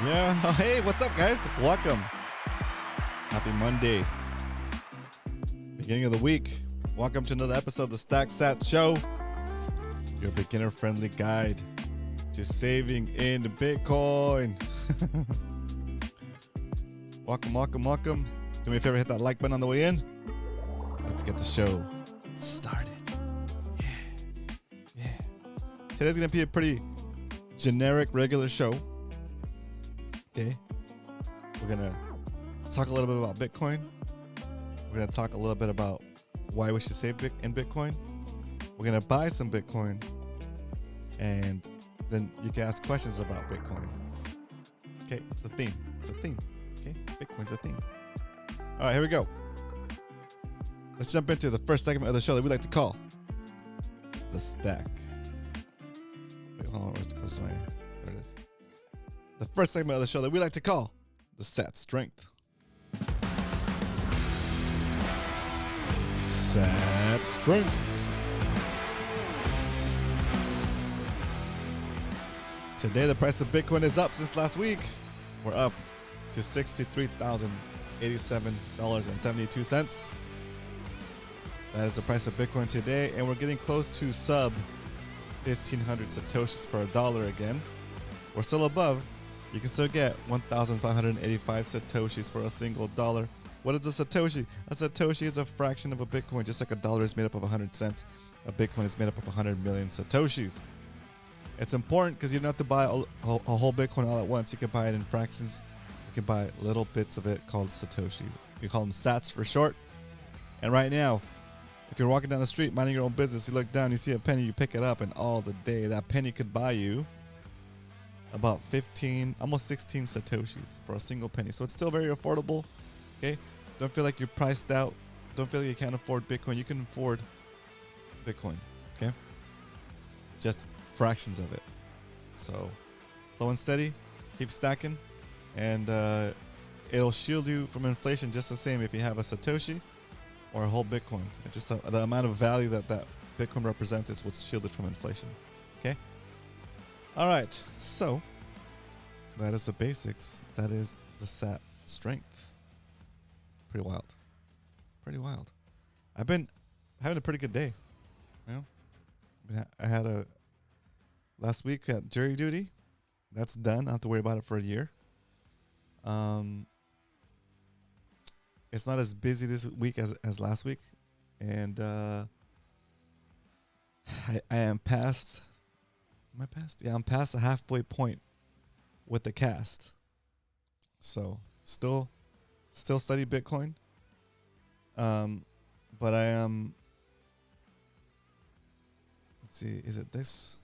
Yeah. Hey, what's up, guys? Welcome. Happy Monday. Beginning of the week. Welcome to another episode of the Stack Sats Show, your beginner-friendly guide to saving in Bitcoin. Welcome, welcome, welcome. Do me a favor, hit that like button on the way in. Let's get the show started. Yeah. Today's going to be a pretty generic, regular show. Okay. We're going to talk a little bit about Bitcoin. We're going to talk a little bit about why we should save in Bitcoin. We're going to buy some Bitcoin. And then you can ask questions about Bitcoin. Okay, it's the theme. It's a theme. Okay, Bitcoin's a theme. All right, here we go. Let's jump into the first segment of the show that we like to call The Stack. Wait, hold on. Where's my... There it is. The first segment of the show that we like to call The Sat Strength. Sat Strength. Today, the price of Bitcoin is up since last week. We're up to $63,087.72. That is the price of Bitcoin today, and we're getting close to sub 1,500 Satoshis per $1 again. We're still above. You can still get 1,585 Satoshis for a single dollar. What is a Satoshi? A Satoshi is a fraction of a Bitcoin. Just like a dollar is made up of 100 cents, a Bitcoin is made up of 100 million Satoshis. It's important because you don't have to buy a whole Bitcoin all at once. You can buy it in fractions. You can buy little bits of it called Satoshis. We call them sats for short. And right now, if you're walking down the street minding your own business, you look down, you see a penny, you pick it up, and all the day that penny could buy you about 15, almost 16 Satoshis for a single penny. So it's still very affordable. Okay, don't feel like you're priced out. Don't feel like you can't afford Bitcoin. You can afford Bitcoin. Okay, just fractions of it. So slow and steady, keep stacking, and it'll shield you from inflation just the same if you have a Satoshi or a whole Bitcoin. It's just the amount of value that Bitcoin represents is what's shielded from inflation. Okay. All right, so that is the basics. That is the Sat Strength. Pretty wild. Pretty wild. I've been having a pretty good day. You know, I had a last week at jury duty. That's done. I don't have to worry about it for a year. It's not as busy this week as last week, and I am past. Am I past? Yeah, I'm past the halfway point with the cast. So still study Bitcoin. But I am. Let's see. Is it this?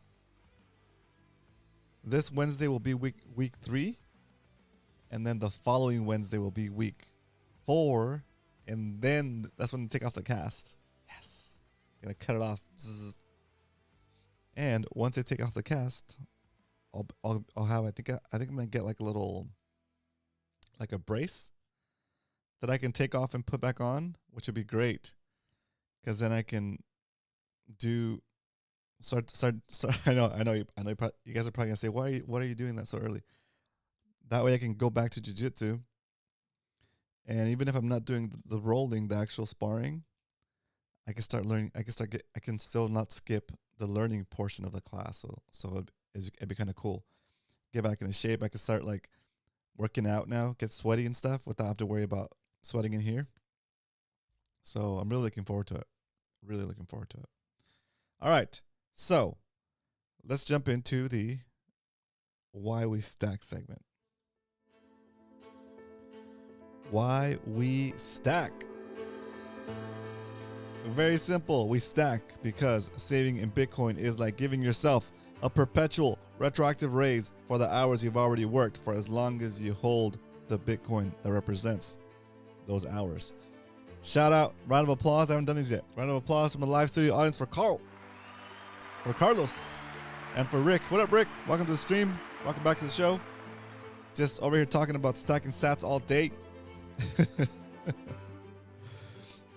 This Wednesday will be week 3, and then the following Wednesday will be week 4, and then that's when they take off the cast. Yes, gonna cut it off. Zzz. And once they take off the cast, I'll have I think I'm gonna get like a little, like a brace that I can take off and put back on, which would be great, because then I can do start. I know. You guys are probably gonna say, what are you doing that so early? That way I can go back to jiu-jitsu, and even if I'm not doing the rolling, the actual sparring, I can start learning. I can still not skip the learning portion of the class. So it'd be kind of cool. Get back into shape. I can start like working out now, get sweaty and stuff without having to worry about sweating in here. So I'm really looking forward to it. Really looking forward to it. All right. So let's jump into the Why We Stack segment. Why we stack. Very simple. We stack because saving in Bitcoin is like giving yourself a perpetual retroactive raise for the hours you've already worked for as long as you hold the Bitcoin that represents those hours. Shout out, round of applause. I haven't done these yet. Round of applause from the live studio audience for Carlos, and for Rick. What up, Rick? Welcome to the stream. Welcome back to the show. Just over here talking about stacking sats all day.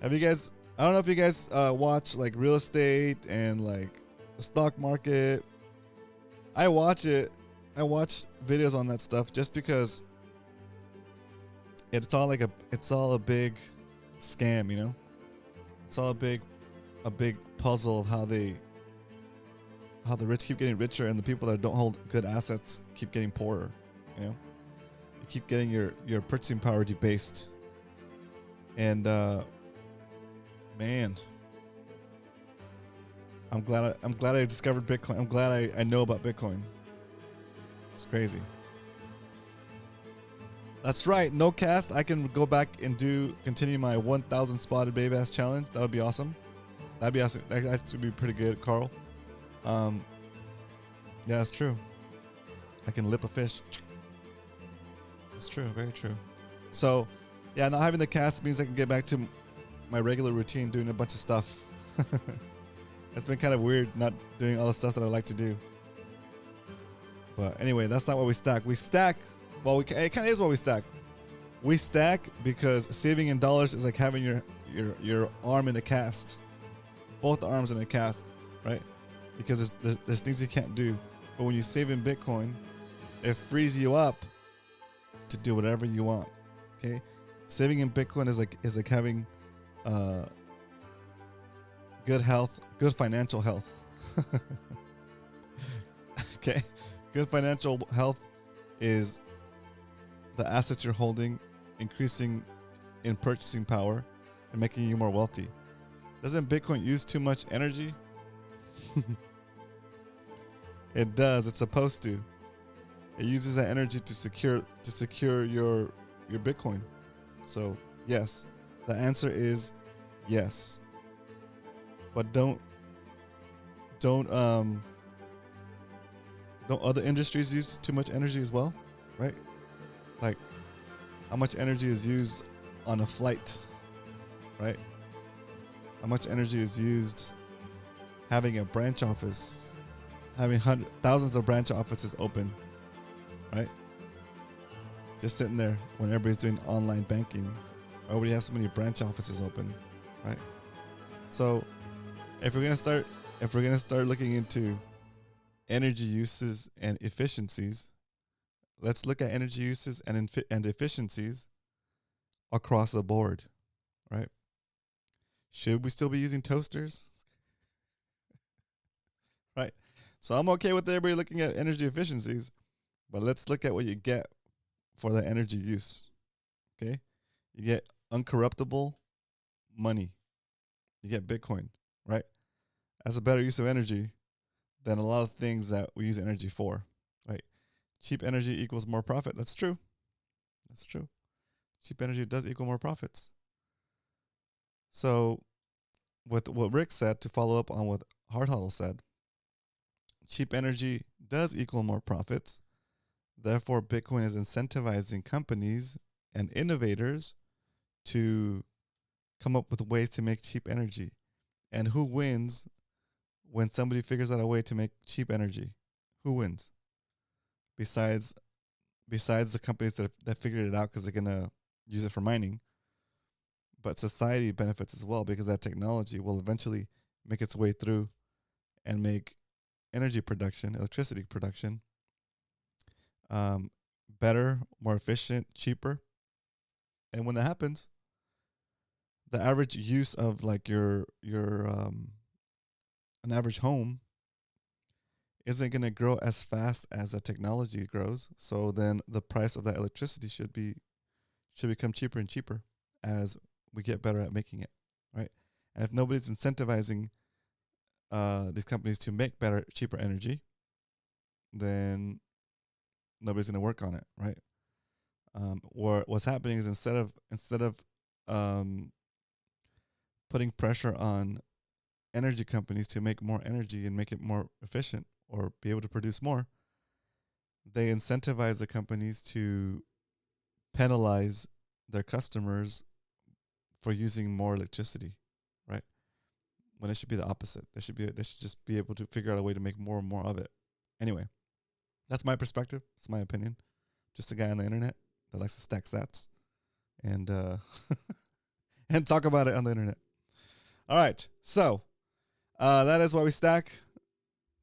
Have you guys, I don't know if you guys watch like real estate and like the stock market. I watch it I watch videos on that stuff just because it's all a big scam, you know? It's all a big puzzle of how the rich keep getting richer and the people that don't hold good assets keep getting poorer, you know? You keep getting your purchasing power debased. And man, I'm glad I discovered Bitcoin. I'm glad I know about Bitcoin. It's crazy. That's right, no cast. I can go back and continue my 1,000 spotted baby bass challenge. That would be awesome. That'd be awesome. That would be pretty good, Carl. Yeah, that's true. I can lip a fish. That's true, very true. So, yeah, not having the cast means I can get back to my regular routine, doing a bunch of stuff. It's been kind of weird not doing all the stuff that I like to do. But anyway, that's not what we stack. We stack. Well, it kind of is what we stack. We stack because saving in dollars is like having your arm in a cast, both arms in a cast, right? Because there's things you can't do. But when you save in Bitcoin, it frees you up to do whatever you want. Okay, saving in Bitcoin is like having good health, good financial health. Okay, good financial health is the assets you're holding increasing in purchasing power and making you more wealthy. Doesn't Bitcoin use too much energy? It does. It's supposed to. It uses that energy to secure your Bitcoin. So yes, the answer is yes. But don't other industries use too much energy as well, right? Like, how much energy is used on a flight, right? How much energy is used having a branch office, having thousands of branch offices open, right? Just sitting there when everybody's doing online banking. Why would you have so many branch offices open, right? So, if we're gonna start looking into energy uses and efficiencies, let's look at energy uses and efficiencies across the board, right? Should we still be using toasters? Right. So I'm okay with everybody looking at energy efficiencies, but let's look at what you get for the energy use. Okay? You get uncorruptible money. You get Bitcoin, right? That's a better use of energy than a lot of things that we use energy for, right? Cheap energy equals more profit. That's true. That's true. Cheap energy does equal more profits. So with what Rick said, to follow up on what Hard Huddle said, cheap energy does equal more profits. Therefore, Bitcoin is incentivizing companies and innovators to come up with ways to make cheap energy. And who wins when somebody figures out a way to make cheap energy? Who wins? Besides the companies that figured it out because they're going to use it for mining. But society benefits as well because that technology will eventually make its way through and make energy production, electricity production, better, more efficient, cheaper. And when that happens, the average use of like your an average home isn't going to grow as fast as the technology grows. So then the price of that electricity should become cheaper and cheaper as we get better at making it, right? And if nobody's incentivizing these companies to make better, cheaper energy, then nobody's going to work on it, right? What's happening is instead of putting pressure on energy companies to make more energy and make it more efficient or be able to produce more, they incentivize the companies to penalize their customers for using more electricity, right? When it should be the opposite. They should just be able to figure out a way to make more and more of it. Anyway, that's my perspective. It's my opinion. Just a guy on the internet that likes to stack sats and and talk about it on the internet. All right, so that is why we stack.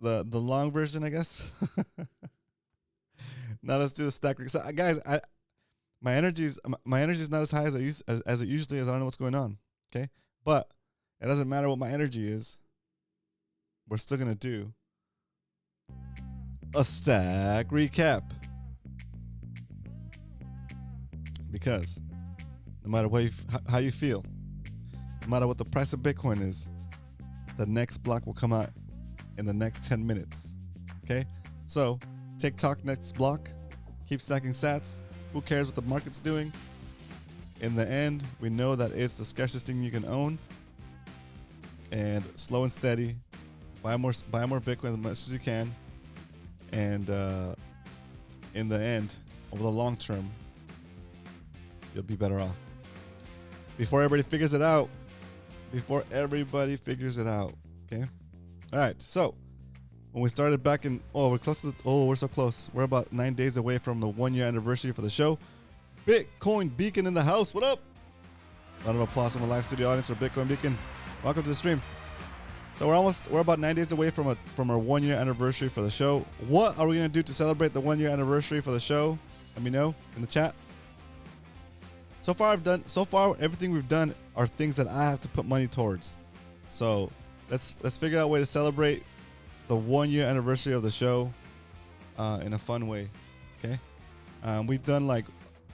The long version, I guess. Now let's do the stack. So, guys, my energy is not as high as it usually is. I don't know what's going on. Okay, but it doesn't matter what my energy is. We're still gonna do a stack recap because no matter how you feel, no matter what the price of Bitcoin is, the next block will come out in the next 10 minutes. Okay, so TikTok next block. Keep stacking sats. Who cares what the market's doing? In the end, we know that it's the scarcest thing you can own. And slow and steady, buy more Bitcoin as much as you can. And in the end, over the long term, you'll be better off. Before everybody figures it out. Okay. All right. So when we started back in, we're so close. We're about 9 days away from the 1 year anniversary for the show. Bitcoin Beacon in the house. What up? Round of applause from the live studio audience for Bitcoin Beacon. Welcome to the stream. So we're about 9 days away from our 1 year anniversary for the show. What are we gonna do to celebrate the 1 year anniversary for the show? Let me know in the chat. So far everything we've done are things that I have to put money towards. So let's figure out a way to celebrate the 1 year anniversary of the show in a fun way. Okay. We've done like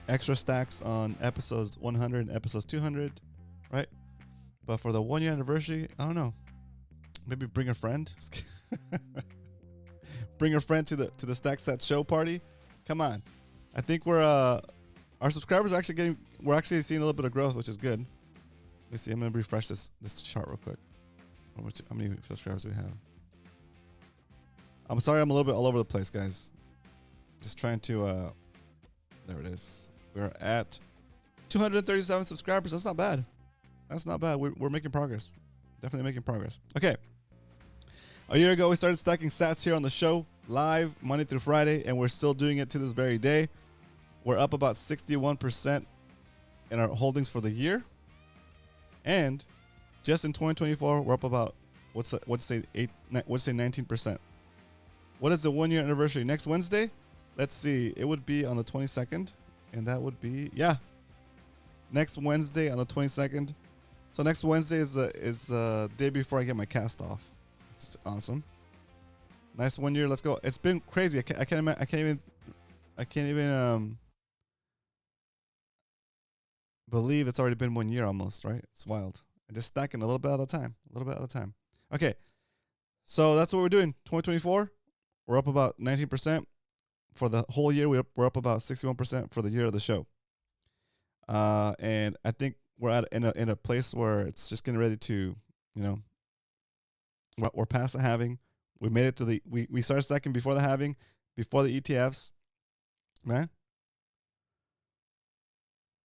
extra stacks on episodes 100 and episodes 200, right? But for the 1 year anniversary, I don't know. Maybe bring a friend. Bring a friend to the Stack Sat show party. Come on. I think our subscribers are we're actually seeing a little bit of growth, which is good. Let me see. I'm gonna refresh this chart real quick. How many subscribers do we have? I'm sorry, I'm a little bit all over the place, guys. Just trying to there it is. We're at 237 subscribers. That's not bad. We're making progress. Definitely making progress. Okay. A year ago, we started stacking sats here on the show live Monday through Friday, and we're still doing it to this very day. We're up about 61% in our holdings for the year. And just in 2024, we're up about, what's say 19%. What is the 1 year anniversary? Next Wednesday? Let's see. It would be on the 22nd. And that would be, next Wednesday on the 22nd. So next Wednesday is the day before I get my cast off. It's awesome. Nice 1 year. Let's go. It's been crazy. I can't even believe it's already been 1 year almost, right? It's wild. And just stacking a little bit at a time. Okay. So that's what we're doing. 2024, we're up about 19%. For the whole year, we're up about 61% for the year of the show. And I think we're in a place where it's just getting ready to, we're past the halving. We made it to we started stacking before the halving, before the ETFs. Man.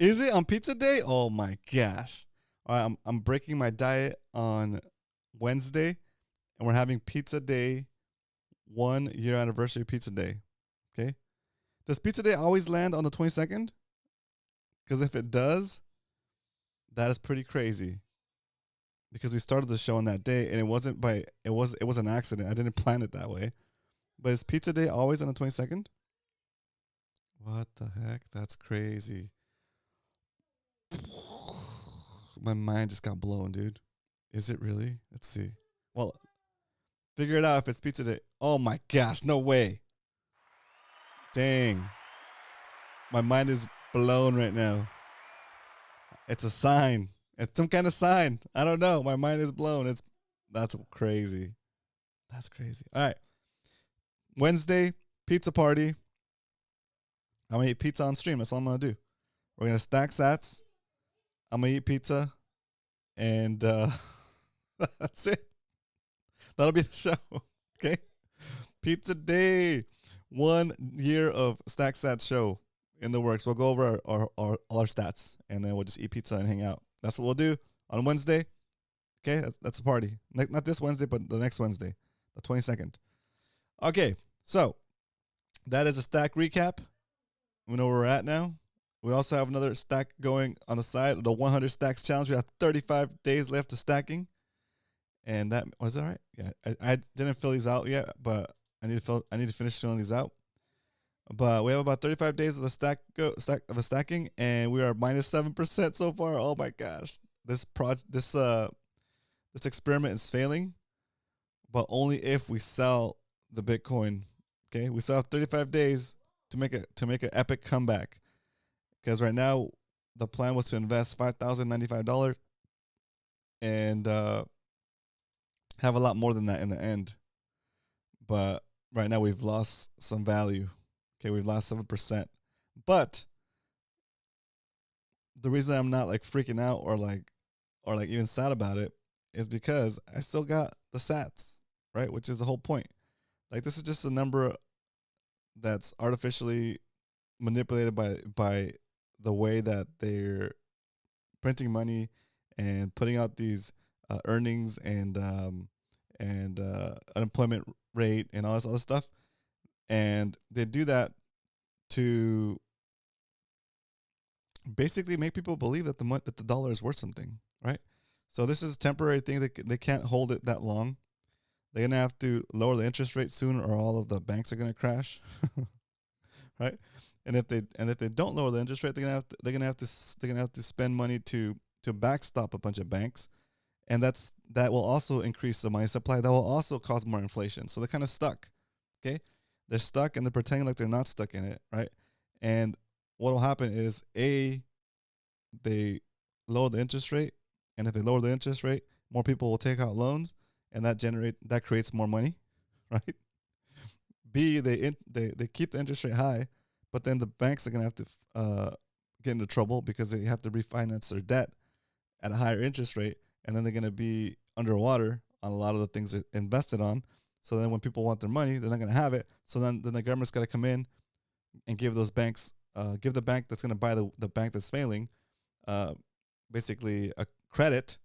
Is it on pizza day? Oh my gosh. All right, I'm breaking my diet on Wednesday, and we're having pizza day, 1 year anniversary pizza day. Okay. Does pizza day always land on the 22nd? Because if it does, that is pretty crazy. Because we started the show on that day, and it was an accident. I didn't plan it that way. But is pizza day always on the 22nd? What the heck? That's crazy. My mind just got blown, dude. Is it really? Let's see. Well, figure it out if it's pizza day. Oh my gosh, no way. Dang. My mind is blown right now. It's a sign. It's some kind of sign. I don't know. My mind is blown. That's crazy. That's crazy. All right. Wednesday, pizza party. I'm going to eat pizza on stream. That's all I'm going to do. We're going to stack sats. I'm going to eat pizza. And that's it. That'll be the show. Okay. Pizza day. 1 year of Stack Sats show in the works. We'll go over all our stats, and then we'll just eat pizza and hang out. That's what we'll do on Wednesday. Okay, that's a party. Not this Wednesday, but the next Wednesday, the 22nd. Okay, so that is a stack recap. We know where we're at now. We also have another stack going on the side, the 100 stacks challenge. We have 35 days left of stacking. And that, was that right? Yeah, I didn't fill these out yet, but I need to finish filling these out. But we have about 35 days of the stacking, and we are minus 7% so far. Oh my gosh, this experiment is failing, but only if we sell the Bitcoin. Okay, we still have 35 days to make an epic comeback. Because right now the plan was to invest $5,095 and have a lot more than that in the end. But right now we've lost some value. Okay, we've lost 7%. But the reason I'm not like freaking out or like even sad about it is because I still got the sats, right? Which is the whole point. Like this is just a number that's artificially manipulated by the way that they're printing money and putting out these earnings and unemployment rate and all this other stuff, and they do that to basically make people believe that that the dollar is worth something, right? So this is a temporary thing that they can't hold it that long. They're gonna have to lower the interest rate soon, or all of the banks are gonna crash, right? And if they don't lower the interest rate, they're gonna have to spend money to backstop a bunch of banks, and that will also increase the money supply. That will also cause more inflation. So they're kind of stuck. Okay, they're stuck and they're pretending like they're not stuck in it, right? And what will happen is they lower the interest rate, and if they lower the interest rate, more people will take out loans, and that creates more money, right? B, they keep the interest rate high, but then the banks are gonna have to get into trouble because they have to refinance their debt at a higher interest rate, and then they're gonna be underwater on a lot of the things they're invested on. So then when people want their money, they're not gonna have it. So then the government's got to come in and give those banks, give the bank that's gonna buy the bank that's failing, basically a credit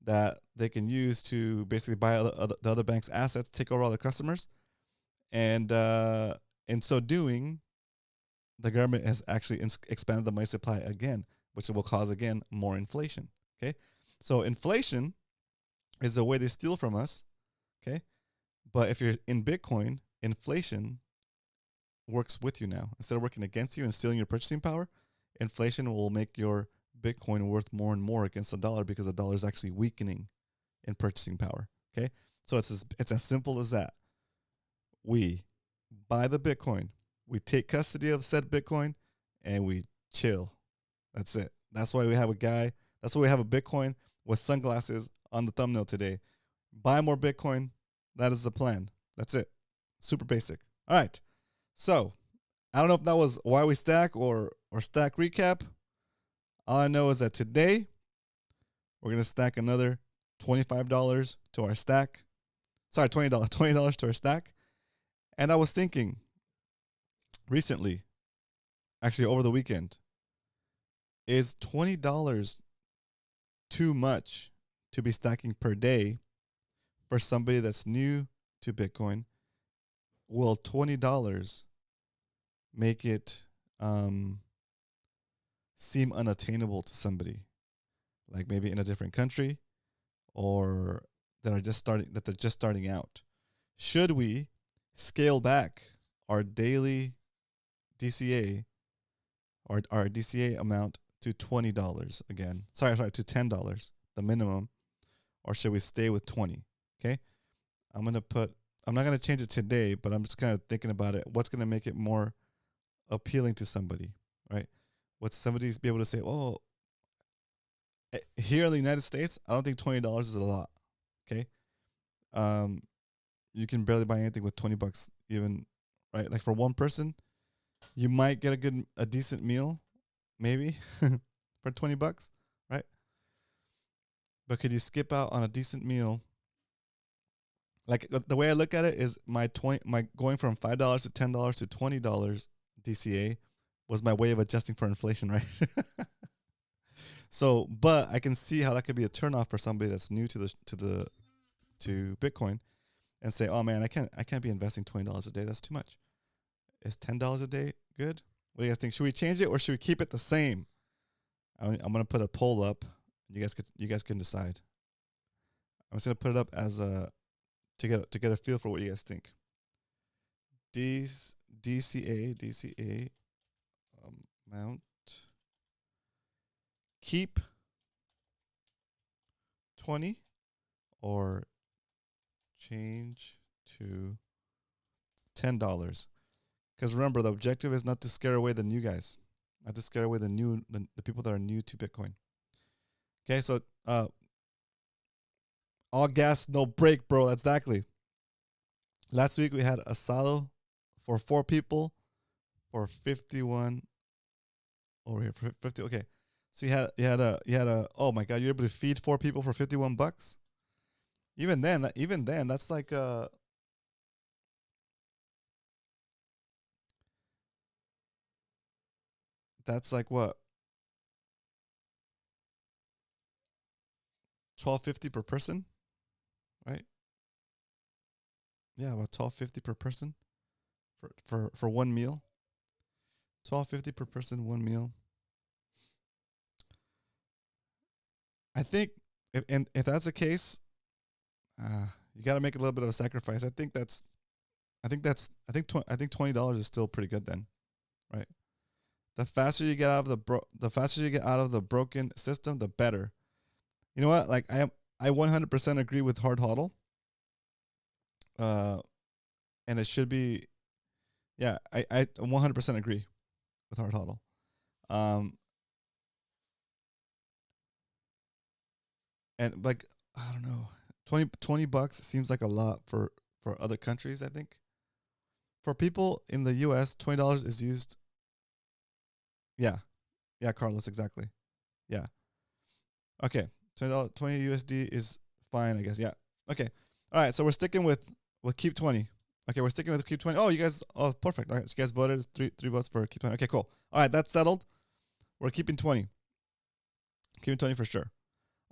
that they can use to basically buy the other bank's assets, take over all their customers, and in so doing, the government has actually expanded the money supply again, which will cause again more inflation. Okay, so inflation is the way they steal from us. Okay, but if you're in Bitcoin, inflation works with you now instead of working against you and stealing your purchasing power. Inflation will make your Bitcoin worth more and more against the dollar because the dollar is actually weakening in purchasing power. Okay, so it's as simple as that. We buy the Bitcoin, we take custody of said Bitcoin, and we chill. That's it. That's why we have a guy. That's why we have a Bitcoin with sunglasses on the thumbnail today. Buy more Bitcoin. That is the plan. That's it. Super basic. All right. So I don't know if that was why we stack or stack recap. All I know is that today we're gonna stack another $25 to our stack. Sorry, $20 to our stack. And I was thinking recently, actually over the weekend, is $20 too much to be stacking per day for somebody that's new to Bitcoin? Will $20 make it seem unattainable to somebody, like maybe in a different country or they're just starting out? Should we scale back our daily DCA or our DCA amount to $20 again? Sorry, to $10, the minimum, or should we stay with 20? Okay, I'm not gonna change it today, but I'm just kind of thinking about it. What's gonna make it more appealing to somebody, right? Would somebody be able to say, "Oh, here in the United States, I don't think $20 is a lot." Okay, you can barely buy anything with $20, even, right? Like for one person, you might get a decent meal, maybe for $20, right? But could you skip out on a decent meal? Like the way I look at it is my going from $5 to $10 to $20 DCA was my way of adjusting for inflation, right? So, but I can see how that could be a turnoff for somebody that's new to Bitcoin, and say, "Oh man, I can't be investing $20 a day. That's too much. Is $10 a day good? What do you guys think? Should we change it or should we keep it the same?" I'm gonna put a poll up. You guys can decide. I'm just gonna put it up as a to get a feel for what you guys think. DCA amount. Keep 20 or change to $10. Because remember, the objective is not to scare away the new guys, not to scare away the people that are new to Bitcoin. Okay, so all gas, no brake, bro. Exactly. Last week we had asado for 4 people for 51 over here for 50. Okay, so you had a oh my god, you're able to feed 4 people for $51. Even then, that's like what, $12.50 per person, right? Yeah, about $12.50 per person for one meal. $12.50 per person, one meal. I think if that's the case, you got to make a little bit of a sacrifice. I think $20 is still pretty good then, right? The faster you get out of the broken system, the better. You know what? Like I 100% agree with Hard Hodl. And it should be, yeah, I 100% agree with Hard Hodl. And like, I don't know, $20 seems like a lot for other countries. I think for people in the U.S., $20 is used. Yeah, Carlos, exactly. Yeah. Okay, $20 USD is fine, I guess. Yeah. Okay. All right. So we're sticking with Keep 20. Okay, we're sticking with Keep 20. Oh, you guys. Oh, perfect. All right, so you guys voted. Three votes for Keep 20. Okay, cool. All right, that's settled. We're keeping 20. Keeping 20 for sure.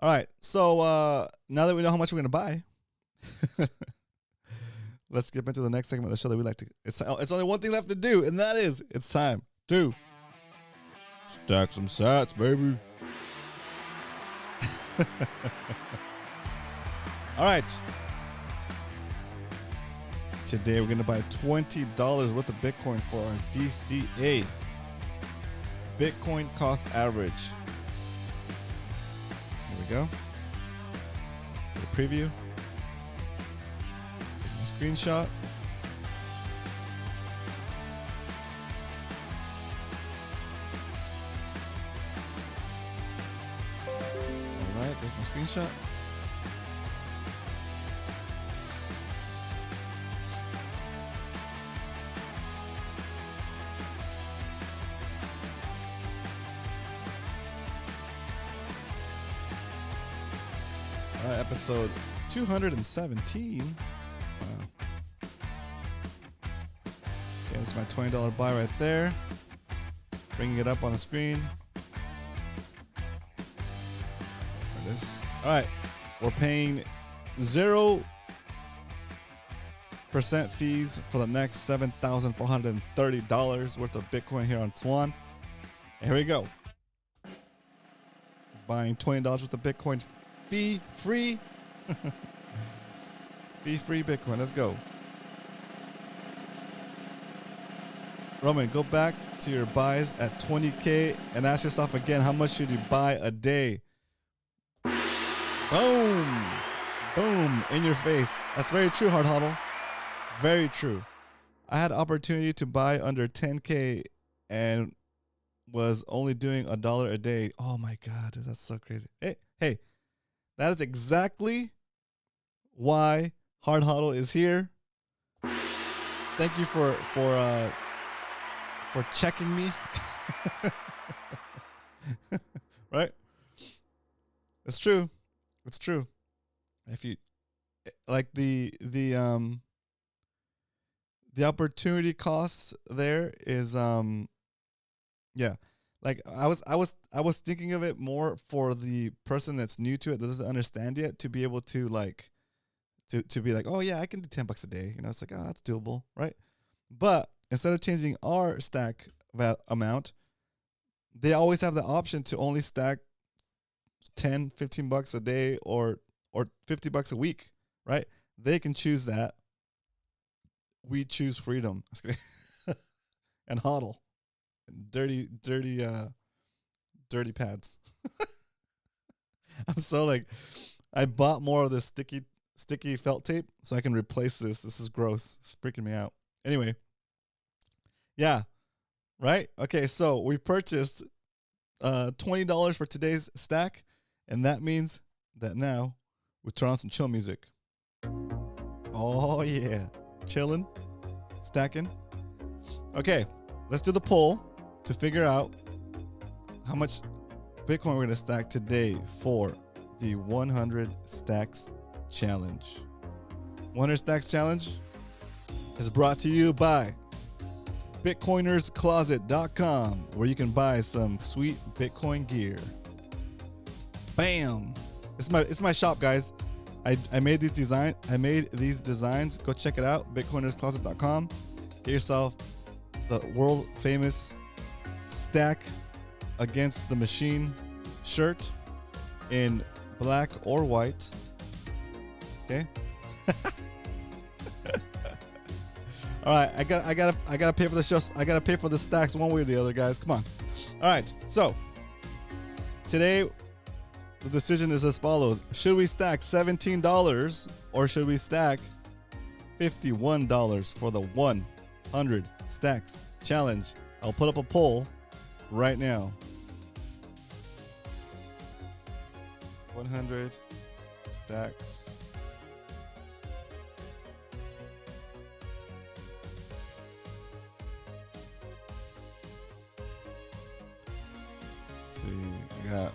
All right. So now that we know how much we're gonna buy, let's get into the next segment of the show that we like to. It's only one thing left to do, and that is it's time to stack some sats, baby. All right. Today we're gonna buy $20 worth of Bitcoin for our DCA. Bitcoin cost average. Here we go. The preview. Take my screenshot. Alright, there's my screenshot. Episode 217. Wow. Okay, that's my $20 buy right there. Bringing it up on the screen. There it is. All right. We're paying 0% fees for the next $7,430 worth of Bitcoin here on Swan. And here we go. Buying $20 worth of Bitcoin fee free. Fee free Bitcoin. Let's go. Roman, go back to your buys at 20K and ask yourself again, how much should you buy a day? Boom. Boom. In your face. That's very true, Hard Hodl. Very true. I had opportunity to buy under 10K and was only doing $1 a day. Oh my God, dude, that's so crazy. Hey, that is exactly why Hard Hodl is here. Thank you for checking me. Right? It's true. It's true. If you like the opportunity cost there is yeah. Like I was thinking of it more for the person that's new to it, that doesn't understand yet, to be able to like to be like, oh yeah, I can do $10 a day. You know, it's like, oh, that's doable, right? But instead of changing our stack amount, they always have the option to only stack $10-15 a day or $50 a week, right? They can choose that. We choose freedom. and hodl. And dirty pads. I'm so like, I bought more of this sticky felt tape so I can replace this. This is gross. It's freaking me out. Anyway, yeah, right? Okay, so we purchased $20 for today's stack, and that means that now we turn on some chill music. Oh yeah, chilling, stacking. Okay, let's do the poll to figure out how much Bitcoin we're gonna stack today for the 100 Stacks Challenge. 100 Stacks Challenge is brought to you by BitcoinersCloset.com, where you can buy some sweet Bitcoin gear. Bam! It's my shop, guys. I made these designs. Go check it out. BitcoinersCloset.com. Get yourself the world famous Stack Against the Machine shirt in black or white. Okay. All right, I gotta pay for the show. I gotta pay for the stacks one way or the other, guys. Come on. All right, so today the decision is as follows: should we stack $17 or should we stack $51 for the 100 Stacks Challenge? I'll put up a poll right now. 100 stacks. Let's see, I got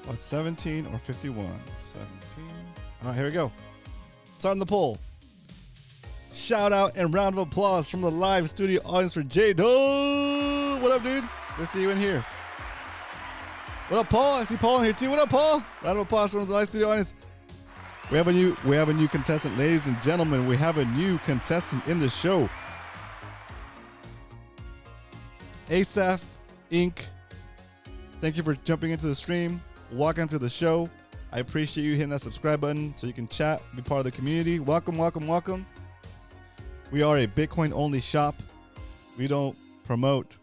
what, 17 or 51? 17. All right, here we go. Starting the poll. Shout out and round of applause from the live studio audience for J-Dub. What up, dude? Good to see you in here. What up, Paul? I see Paul in here too. What up, Paul? Round of applause from the live studio audience. We have a new contestant, ladies and gentlemen. We have a new contestant in the show. Asaph Inc. Thank you for jumping into the stream. Welcome to the show. I appreciate you hitting that subscribe button so you can chat, be part of the community. Welcome, welcome, welcome. We are a Bitcoin only shop. We don't promote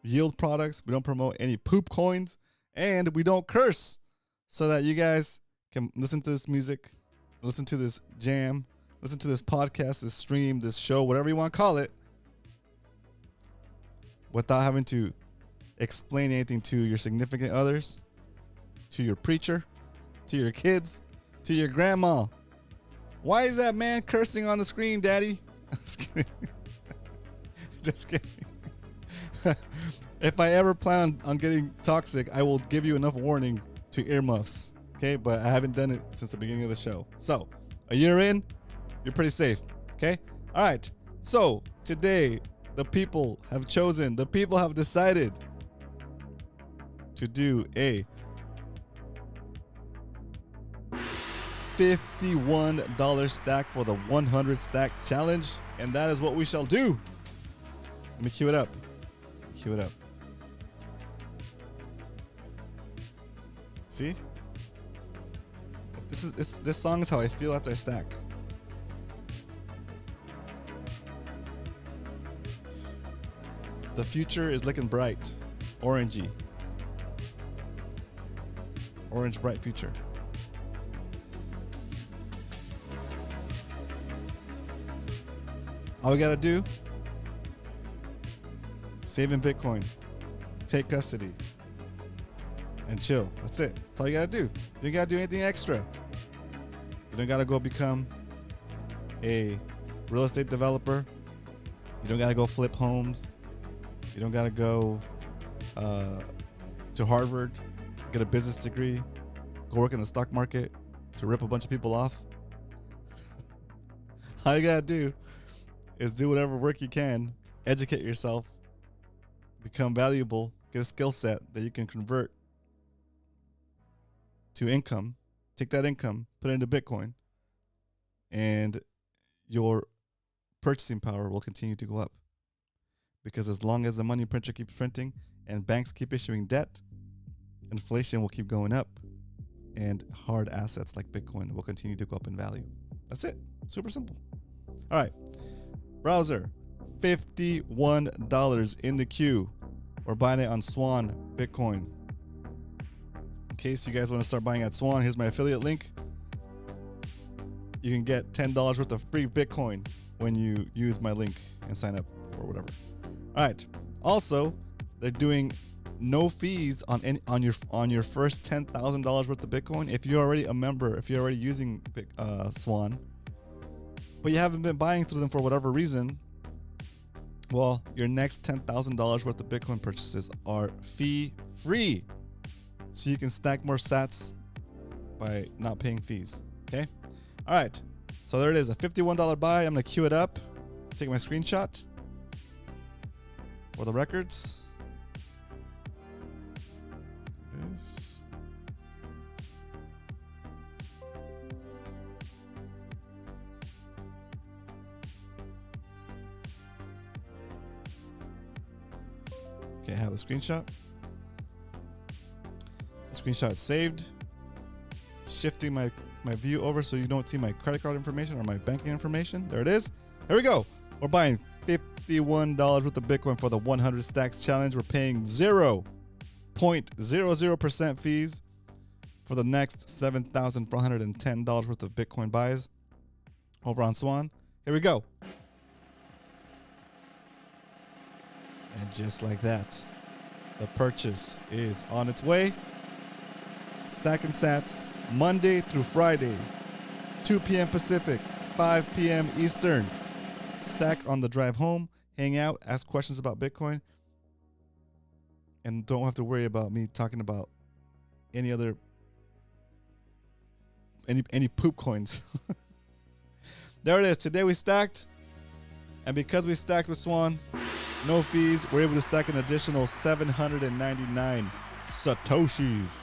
yield products. We don't promote any poop coins, and we don't curse, so that you guys can listen to this music, listen to this jam, listen to this podcast, this stream, this show, whatever you want to call it, without having to explain anything to your significant others, to your preacher, to your kids, to your grandma. Why is that man cursing on the screen, Daddy? Just kidding. Just kidding. If I ever plan on getting toxic, I will give you enough warning to earmuffs. Okay, but I haven't done it since the beginning of the show. So, a year in, you're pretty safe. Okay? All right. So, today, the people have decided to do a $51 stack for the 100 stack challenge, and that is what we shall do. Let me cue it up. Cue it up. See? This song is how I feel after I stack. The future is looking bright. Orangey. Orange bright future. All we gotta do, save in Bitcoin, take custody, and chill. That's it. That's all you gotta do. You don't gotta do anything extra. You don't gotta go become a real estate developer. You don't gotta go flip homes. You don't gotta go to Harvard, get a business degree, go work in the stock market to rip a bunch of people off. All you gotta do is do whatever work you can, educate yourself, become valuable, get a skill set that you can convert to income, take that income, put it into Bitcoin, and your purchasing power will continue to go up. Because as long as the money printer keeps printing and banks keep issuing debt, inflation will keep going up, and hard assets like Bitcoin will continue to go up in value. That's it. Super simple. All right. Browser, $51 in the queue. We're buying it on Swan Bitcoin. In case you guys want to start buying at Swan, here's my affiliate link. You can get $10 worth of free Bitcoin when you use my link and sign up or whatever. All right. Also, they're doing no fees on your first $10,000 worth of Bitcoin. If you're already a member, if you're already using Swan, but you haven't been buying through them for whatever reason, well, your next $10,000 worth of Bitcoin purchases are fee-free. So you can stack more sats by not paying fees. Okay? All right. So there it is, a $51 buy. I'm going to queue it up, take my screenshot for the records. Okay, I have the screenshot. The screenshot is saved. Shifting my view over so you don't see my credit card information or my banking information. There it is. Here we go. We're buying $51 worth of Bitcoin for the 100 stacks challenge. We're paying 0.00% fees for the next $7,410 worth of Bitcoin buys over on Swan. Here we go. And just like that, the purchase is on its way. Stacking sats Monday through Friday, 2 p.m. Pacific, 5 p.m. Eastern. Stack on the drive home, hang out, ask questions about Bitcoin, and don't have to worry about me talking about any poop coins. There it is. Today we stacked, and because we stacked with Swan, no fees, we're able to stack an additional 799 Satoshis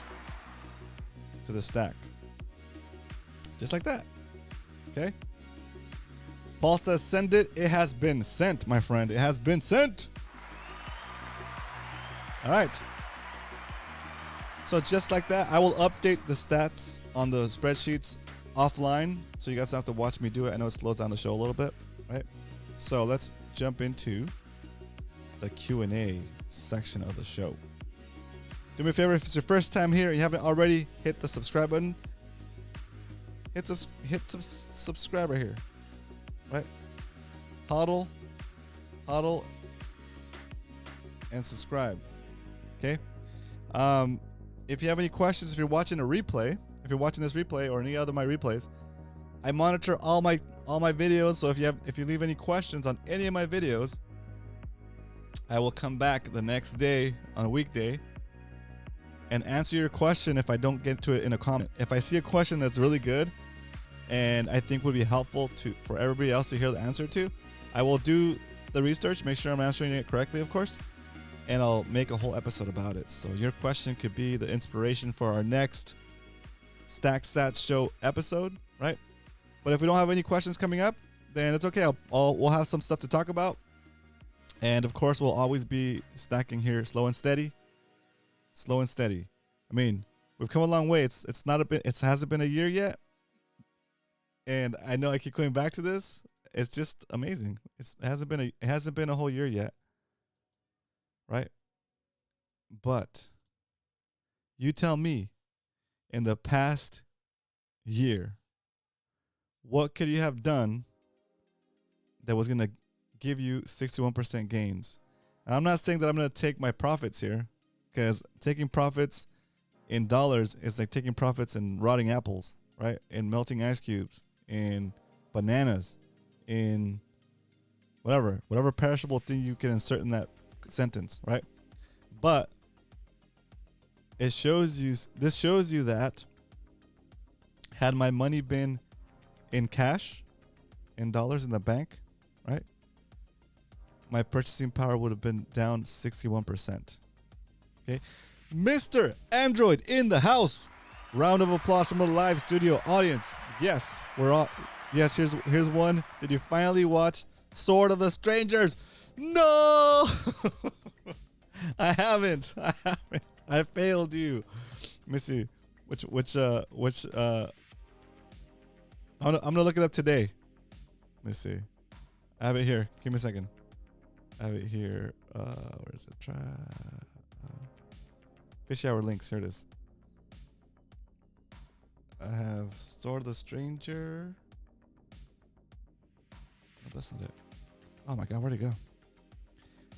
to the stack. Just like that. Okay? Paul says, send it. It has been sent, my friend. It has been sent. All right. So just like that, I will update the stats on the spreadsheets offline, so you guys don't have to watch me do it. I know it slows down the show a little bit, right? So let's jump into the Q&A section of the show. Do me a favor, if it's your first time here and you haven't already, hit the subscribe button. Hit subscribe right here, right? Hodl, and subscribe. Okay. If you have any questions, if you're watching a replay, if you're watching this replay or any other of my replays, I monitor all my videos. So if you leave any questions on any of my videos, I will come back the next day on a weekday and answer your question if I don't get to it in a comment. If I see a question that's really good and I think would be helpful for everybody else to hear the answer to, I will do the research, make sure I'm answering it correctly, of course, and I'll make a whole episode about it. So your question could be the inspiration for our next Stack Sats Show episode, right? But if we don't have any questions coming up, then it's okay. We'll have some stuff to talk about. And of course, we'll always be stacking here, slow and steady. Slow and steady. I mean, we've come a long way. It hasn't been a year yet, and I know I keep going back to this. It's just amazing. It hasn't been a whole year yet, right? But you tell me, in the past year, what could you have done that was gonna give you 61% gains? And I'm not saying that I'm going to take my profits here, because taking profits in dollars is like taking profits in rotting apples, right? In melting ice cubes, in bananas, in whatever perishable thing you can insert in that sentence, right? But this shows you that had my money been in cash, in dollars in the bank, right, my purchasing power would have been down 61%. Okay, Mr. Android in the house. Round of applause from the live studio audience. Yes, we're on. Yes, here's one. Did you finally watch Sword of the Strangers? No, I haven't. I failed you. me see. I'm gonna look it up today. Let me see. I have it here. Give me a second. I have it here. Where is it? Try Fishy Hour links. Here it is. I have Store the Stranger. Oh, that's not it. Oh my god, where'd it go?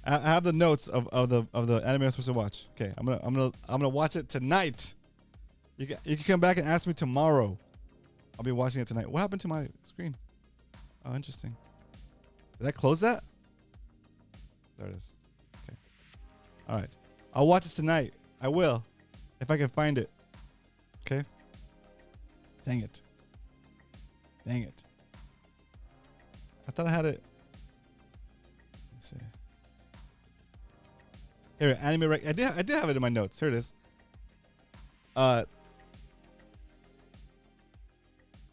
I have the notes of the anime I'm supposed to watch. Okay, I'm gonna watch it tonight. You can come back and ask me tomorrow. I'll be watching it tonight. What happened to my screen? Oh, interesting. Did I close that? There it is. Okay. All right. I'll watch it tonight. I will, if I can find it. Okay. Dang it. Dang it. I thought I had it. Let's see. Here, anime rec. I did have it in my notes. Here it is. I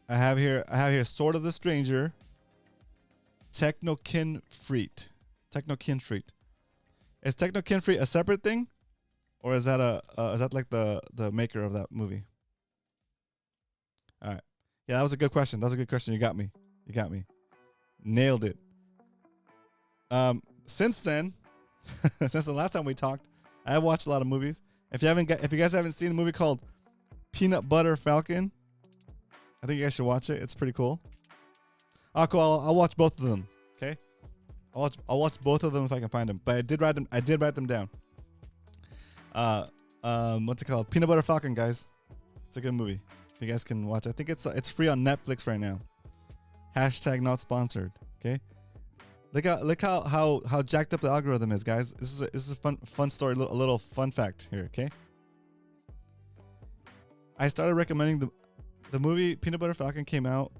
have here Sword of the Stranger. Technokin Freet. Is Technokin Freet a separate thing, or is that is that like the maker of that movie? All right. Yeah, that was a good question. You got me. Nailed it. Since then, since the last time we talked, I have watched a lot of movies. If you guys haven't seen a movie called Peanut Butter Falcon, I think you guys should watch it. It's pretty cool. Oh, cool. I'll watch both of them. Okay. I'll watch both of them if I can find them. But I did write them down. What's it called? Peanut Butter Falcon, guys. It's a good movie. If you guys can watch, I think it's free on Netflix right now. # not sponsored. Okay. Look how jacked up the algorithm is, guys. This is a fun story, a little fun fact here. Okay. I started recommending the movie Peanut Butter Falcon came out,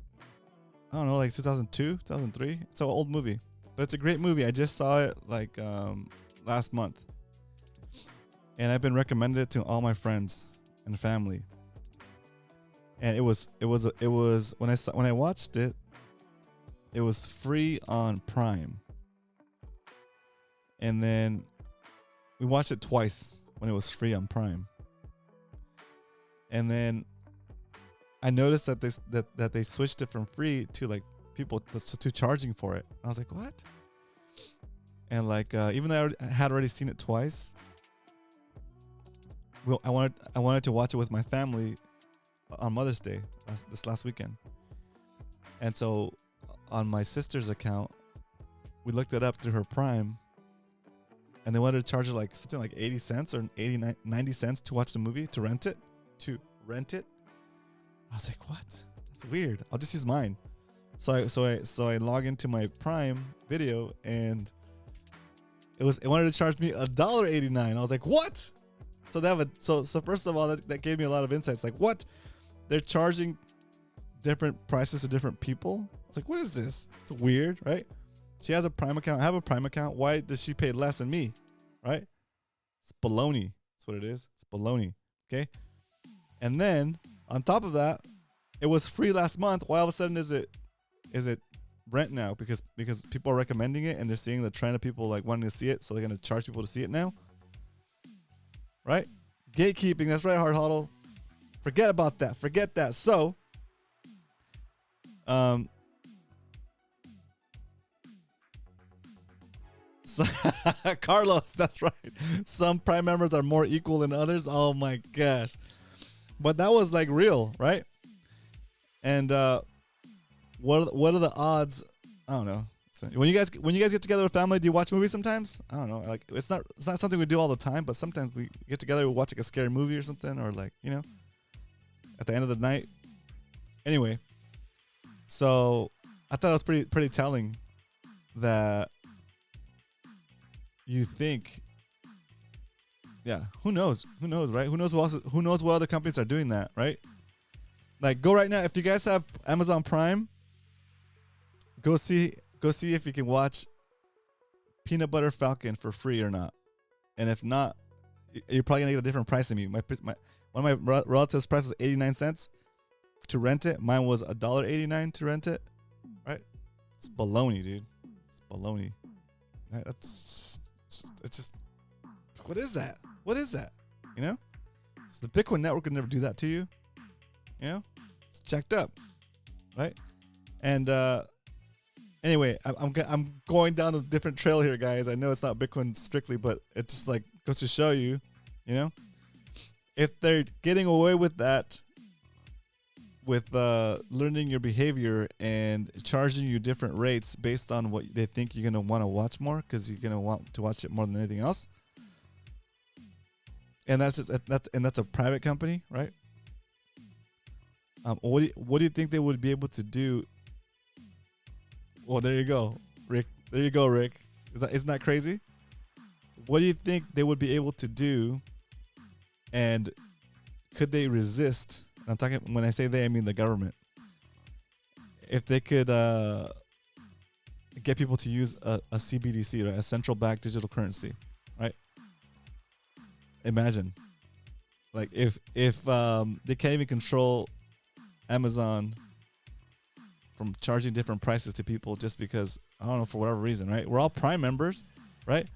I don't know, like 2002, 2003. It's an old movie, but it's a great movie. I just saw it like last month, and I've been recommending it to all my friends and family. And it was when I watched it, it was free on Prime. And then we watched it twice when it was free on Prime. And then I noticed that they switched it from free to like people to charging for it. I was like, what? And like even though I had already seen it twice, I wanted to watch it with my family on Mother's Day this last weekend. And so on my sister's account, we looked it up through her Prime, and they wanted to charge her like something like 80 cents or 90 cents to watch the movie, to rent it. I was like, what? That's weird. I'll just use mine. So I log into my Prime Video, and it wanted to charge me $1.89. I was like, what? So first of all, that gave me a lot of insights. Like, what? They're charging different prices to different people. It's like, what is this? It's weird, right? She has a Prime account. I have a Prime account. Why does she pay less than me, right? It's baloney. That's what it is. It's baloney. Okay. And then on top of that, it was free last month. Why all of a sudden is it rent now? Because people are recommending it, and they're seeing the trend of people like wanting to see it, so they're gonna charge people to see it now, right? Gatekeeping. That's right, Hard Huddle. Forget about that. Forget that. So, Carlos, that's right. Some Prime members are more equal than others. Oh my gosh. But that was like real, right? And what are the odds? I don't know. So when you guys get together with family, do you watch movies sometimes? I don't know. Like it's not something we do all the time, but sometimes we get together, we watch like a scary movie or something, or like, you know, at the end of the night. Anyway, so I thought it was pretty telling that you think, yeah, who knows, right? Who knows what other companies are doing that, right? Like, go right now. If you guys have Amazon Prime, go see if you can watch Peanut Butter Falcon for free or not. And if not, you're probably gonna get a different price than me. One of my relatives' price was 89 cents to rent it. Mine was $1.89 to rent it. Right? It's baloney, dude. It's baloney. Right? It's just, what is that? You know? So the Bitcoin network would never do that to you. You know, it's checked up, right? And anyway, I'm going down a different trail here, guys. I know it's not Bitcoin strictly, but it just like goes to show you, you know, if they're getting away with that, with learning your behavior and charging you different rates based on what they think you're gonna want to watch more, because you're gonna want to watch it more than anything else. And that's a private company, right? What do you think they would be able to do? Well, there you go, Rick. There you go, Rick. Isn't that crazy? What do you think they would be able to do? And could they resist? I'm talking, when I say they, I mean the government. If they could get people to use a CBDC, right? A central bank digital currency, right? Imagine, like if they can't even control Amazon from charging different prices to people just because, I don't know, for whatever reason, right? We're all Prime members, right?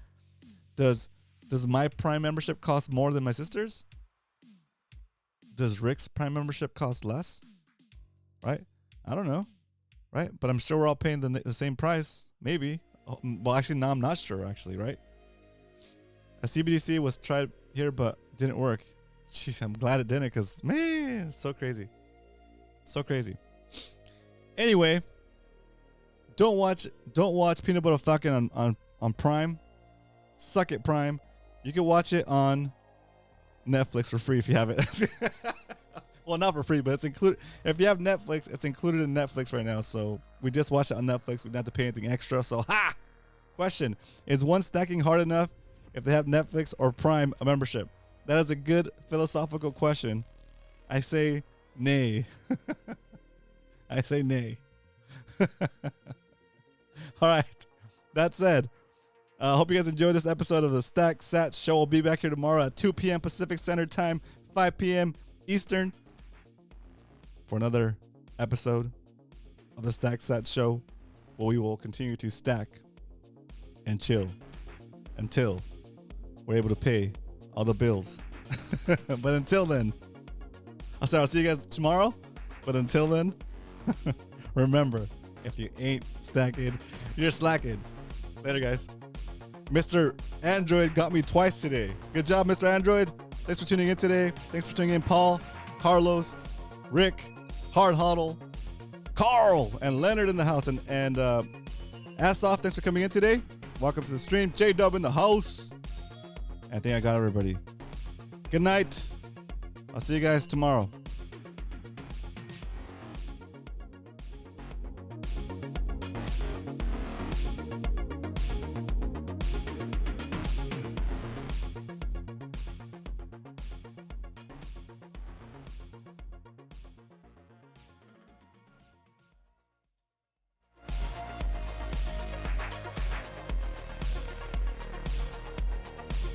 Does my Prime membership cost more than my sister's? Does Rick's Prime membership cost less? Right? I don't know, right? But I'm sure we're all paying the same price, maybe. Well, actually, no, I'm not sure, actually, right? A CBDC was tried here, but didn't work. Jeez, I'm glad it didn't, because, man, it's so crazy. So crazy. Anyway, don't watch Peanut Butter Falcon on Prime. Suck it, Prime. You can watch it on Netflix for free if you have it. Well, not for free, but it's included. If you have Netflix, it's included in Netflix right now. So we just watched it on Netflix. We didn't have to pay anything extra. So, question: is one stacking hard enough if they have Netflix or Prime a membership? That is a good philosophical question. I say nay. I say nay. All right. That said, I hope you guys enjoyed this episode of the Stack Sats Show. We'll be back here tomorrow at 2 p.m. Pacific Standard Time, 5 p.m. Eastern, for another episode of the Stack Sats Show, where we will continue to stack and chill until we're able to pay all the bills. But until then, I'll see you guys tomorrow. But until then, remember, if you ain't stacking, you're slacking. Later, guys. Mr. Android got me twice today. Good job, Mr. Android. Thanks for tuning in today. Thanks for tuning in, Paul, Carlos, Rick, Hard Huddle, Carl, and Leonard in the house. And Ass Off, thanks for coming in today. Welcome to the stream. J-Dub in the house. I think I got everybody. Good night. I'll see you guys tomorrow.